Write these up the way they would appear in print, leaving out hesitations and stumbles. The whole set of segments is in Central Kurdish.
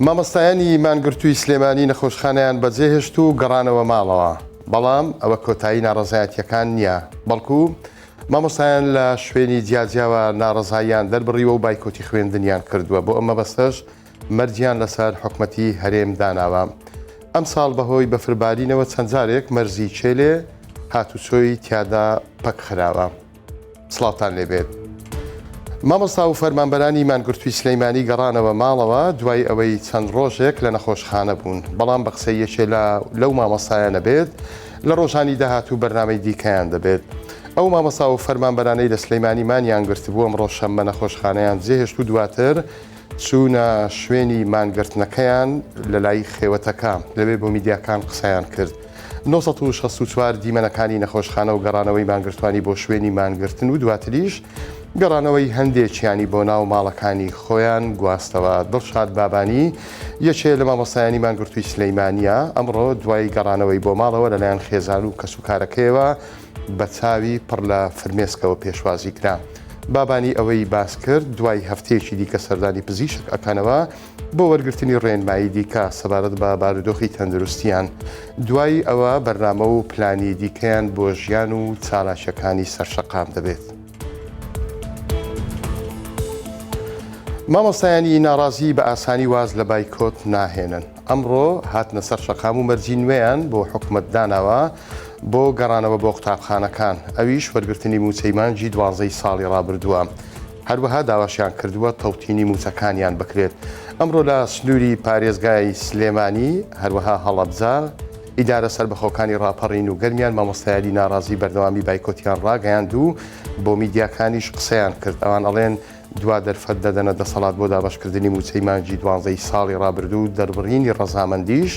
مامۆستایانی مانگرتووی سلێمانی نەخۆشخانەیان بەجێهێشت و گەڕانەوە ماڵەوە، بەڵام ئەوە کۆتایی ناڕەزایەتیەکان نییە، بەڵکو مامۆستایان لە شوێنی جیاجیاوە ناڕەزاییان دەربڕیوە و بایکۆتی خوێندنیان کردووە، بۆ ئەمە بەستەش مەرجیان لەسەر حکومەتی هەرێم داناوە. ئەم ساڵ بەهۆی بەفربارینەوە چەند جارێک مەرزی چێلێ هاتوچۆی تیادا پەک خراوە. سڵاوتان لێبێت. مامۆستا و فەرمانبەرانی مانگرتووی سلەیمانی گەڕانەوە ماڵەوە دوای ئەوەی چەند ڕۆژێک لە نەخۆشخانە بوون، بەڵام بە قسەی یەکێ لەو مامۆستایانە بێت لە ڕۆژانی داهاتوو بەرنامەی دیکەیان دەبێت. ئەو مامۆستا و فەرمانبەرانەی لە سلەیمانیمانیان گرتبووە ئەمڕۆ شەممە نەخۆشخانەیان جێهێشت و دواتر چوونە شوێنی مانگرتنەکەیان لە لای خێوەتەکە لەوێ بۆ میدیاکان قسەیان کرد. 964 دیمەنەکانی نەخۆشخانە و گەڕانەوەی مانگرتوانی بۆ شوێنی مانگرتن و دواتریش گەڕانەوەی هەندێکیانی بۆ ناو ماڵەکانی خۆیان گواستەوە. دڵشاد بابانی یەکێ لە مامۆستایانی مانگرتووی سلەیمانیە ئەمڕۆ دوای گەڕانەوەی بۆ ماڵەوە لەلایەن خێزان و کەسوکارەکەیەوە بە چاوی پڕ لە فرمێسکەوە پێشوازی کرا. بابانی ئەوەی باس کرد دوای هەفتەیەکی دیکە سەردانی پزیشک ئەکانەوە بۆ وەرگرتنی ڕێنمایی دیکە سەبارەت بە بارودۆخی تەندروستیان. دوای ئەوە بەرنامە و پلانی دیکەیان بۆ ژیان و چالاشەکانی سەرشەقام دەبێت. مامۆستایانی ناڕازی بە ئاسانی واز لە بایکۆت ناهێنن. ئەمڕۆ هاتنە سەر شەقام و مەرجی نوێیان بۆ حکومەت داناوە بۆ گەڕانەوە بۆ قوتابخانەکان، ئەویش وەرگرتنی موچەی مانگی 12 ساڵی ڕابردووە. هەروەها داواشیان کردووە تەوتینی موچەکانیان بکرێت. ئەمڕۆ لە سنووری پارێزگای سلێمانی هەروەها هەڵەبجە ئیدارە سەربەخۆکانی ڕاپەڕین و گەرمیان مامۆستایانی ناڕازی بەردەوامی بایکۆتیان ڕاگەیاند و بۆ میدیاکانیش قسەیان کرد. ئەوان ئەڵێن دوا دەرفەت دەدەنە دەسەڵات بۆ دابەشکردنی موچەی مانگی 12 ساڵی ڕابردوو دەربڕینی ڕەزامەندیش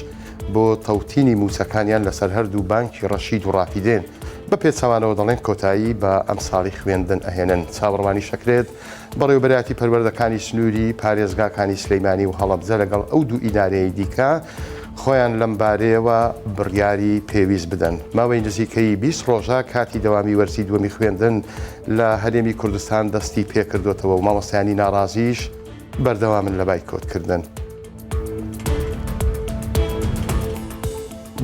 بۆ تەوتینی موچەکانیان لەسەر هەردوو بانکی ڕەشید و ڕافیدێن بە پێچەوانەوە دەڵێن کۆتایی بە ئەم ساڵی خوێندن ئەهێنن. چاوەڕوانی شەکرێت بەڕێوەبەرایەتی پەروەردەکانی سنووری پارێزگاکانی سلەیمانی و هەڵەبجە لەگەڵ ئەو دوو ئیدارەی دیکە خۆیان لەم بارەیەوە بڕیاری پێویست بدەن. ماوەی نزیکەی 20 ڕۆژە کاتی دەوامی وەرزی دووەمی خوێندن لە هەرێمی کوردستان دەستی پێکردوتەوە و مامۆستایانی ناڕازیش بەردەوامن لە بایکۆتکردن.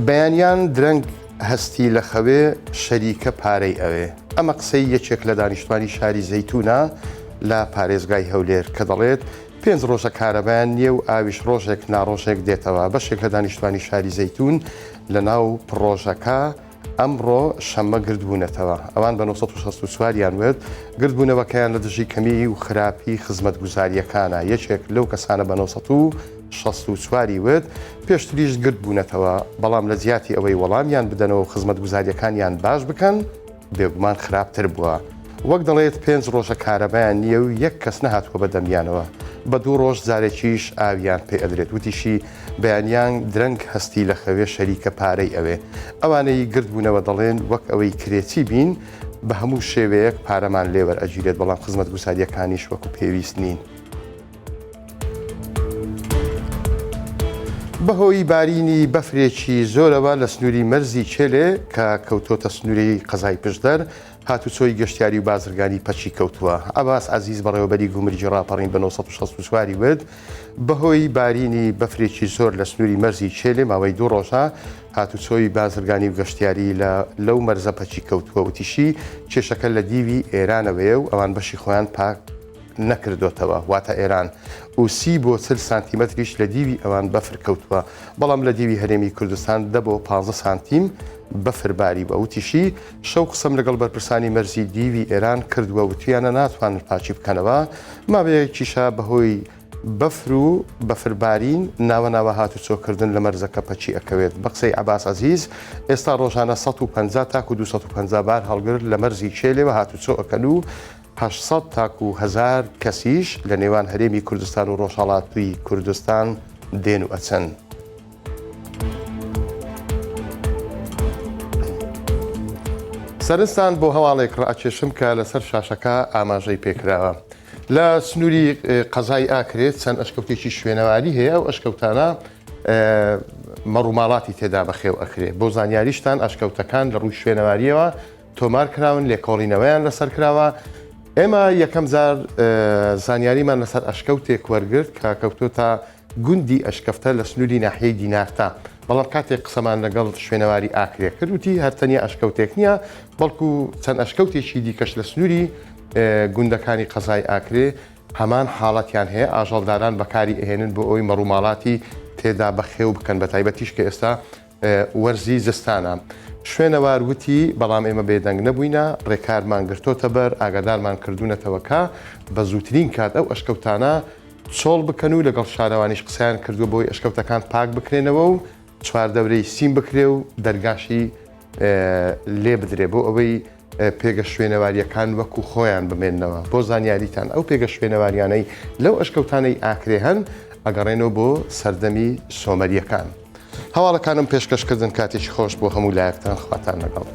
بەیانیان درەنگ هەستی لە خەوێ شەریکە پارەی ئەوێ. ئەمە قسەی یەکێک لە دانیشتوانی شاری زەیتونە لە پارێزگای هەولێر کە دەڵێت 5 ڕۆژە کارەبایان نییە و ئاویش ڕۆژێک ناڕۆژێک دێتەوە. بەشێک لە دانیشتوانی شاری زەیتون لە ناو پرۆژەکە ئەمڕۆ شەممە گردبوونەتەوە. ئەوان بە 964یان وێت گردبوونەوەکەیان لە دژی کەمی و خراپی خزمەتگوزاریەکانە. یەکێک لەو کەسانە بە 964 وێت پێشتریش گردبوونەتەوە، بەڵام لە زیاتی ئەوەی وەڵامیان بدەنەوە و خزمەتگوزاریەکانیان باش بکەن بێگومان خراپتر بووە. وەک دەڵێت 5 ڕۆژە کارەبایان نییە و یەک کەس نەهاتووە بەدەمیانەوە. بە 2 ڕۆژ جارێکیش ئاویان پێ ئەدرێت. وتیشی بەیانیان درەنگ هەستی لە خەوێ شەریکە پارەی ئەوێ. ئەوانەی گردبوونەوە دەڵێن وەک ئەوەی کرێتی بین بە هەموو شێوەیەک پارەمان لێوەر ئەگیرێت، بەڵام خزمەتگوزاریەکانیش وەکو پێویست نین. بەهۆی بارینی بەفرێکی زۆرەوە لە سنووری مەرزی چێلێ کە کەوتۆتە سنووری قەزای پشدەر هاتوچۆی گەشتیاری و بازرگانی پەچی کەوتووە. ئەباس عەزیز بەڕێوەبەری گومرجی ڕاپەڕین بە 964 وێت بەهۆی بارینی بەفرێکی زۆر لە سنووری مەرزی چێلێ ماوەی 2 ڕۆژە هاتوچۆی بازرگانی و گەشتیاری لەو مەرزە پەچی کەوتووە. وتیشی کێشەکە لە دیوی ئێرانەوەیە و ئەوان بەشی خۆیان پاک نەکردوتەوە، واتە ئێران و 30 بۆ 40 سانتیمەتریش لە دیوی ئەوان بەفر کەوتووە، بەڵام لە دیوی هەرێمی کوردستان 10 بۆ 15 سانتیم بەفرباری بە. وتیشی شەو قسەم لەگەڵ بەرپرسانی مەرزی دیوی ئێران کردووە وتیانە ناتوانن پاچی بکەنەوە، ماوەیەکیشە بەهۆی بەفر و بەفربارین ناوە هاتوچۆکردن لە مەرزەکە پەچی ئەکەوێت. بە قسەی عەباس عەزیز ئێستا ڕۆژانە 150 تاکو 250 بار هەڵگر لە مەرزی چێلێەوە هاتوچۆ ئەکەن و 800 تاکو 1000 کەسیش لە نێوان هەرێمی کوردستان و ڕۆژهەڵاتی کوردستان دێن و ئەچەن. سەرنجتان بۆ هەواڵێک ڕائکێشم کە لەسەر شاشەکە ئاماژەی پێکراوە. لە سنووری قەزای ئاکرێت چەند ئەشکەوتێکی شوێنەواری هەیە و ئەشکەوتانە مەڕووماڵاتی تێدا بەخێو ئەکرێ. بۆ زانیاریشتان ئەشکەوتەکان لە ڕووی شوێنەواریەوە تۆمار کراون، لێکۆڵینەوەیان لەسەر کراوە. ئێمە یەکەم جار زانیاریمان لەسەر ئەشکەوتێک وەرگرت کە کەوتۆتە گوندی ئەشکەفتە لە سنووری ناحیەی دینارتا بەڵام کاتێک قسەمان لەگەڵ شوێنەواری ئاکرێ کرد وتی هەرتەنیا ئەشکەوتێک نییە بەڵکو چەند ئەشکەوتێکی دیکەش لە سنووری گوندەکانی قەزای ئاکرێ هەمان حاڵەتیان هەیە ئاژەڵداران بەکاری ئەهێنن بۆ ئەوی مەڕووماڵاتی تێدا بەخێو بکەن بە تایبەتیش کە ئێستا وەرزی زستانە. شوێنەوار وتی بەڵام ئێمە بێدەنگ نەبووینە ڕێکارمان گرتۆتە بەر ئاگادارمان کردوونەتەوەکە بە زووترین کات ئەو ئەشکەوتانە چۆڵ بکەن و لەگەڵ شارەوانیش قسەیان کردووە بۆی ئەشکەوتەکان پاک بکرێنەوە و چواردەورەی سیم بکرێ و دەرگاشی لێ بدرێ بۆ ئەوەی پێگە شوێنەواریەکان وەکو خۆیان بمێننەوە بۆ زانیاریتان ئەو پێگە شوێنەواریانەی لەو ئەشکەوتانەی ئاکرێ هەن ئەگەڕێنەوە بۆ سەردەمی سۆمەریەکان. هەواڵەکانم پێشکەشکردن کاتێکی خۆش بۆ هەموو لایەکتان خواتان لەگەڵ.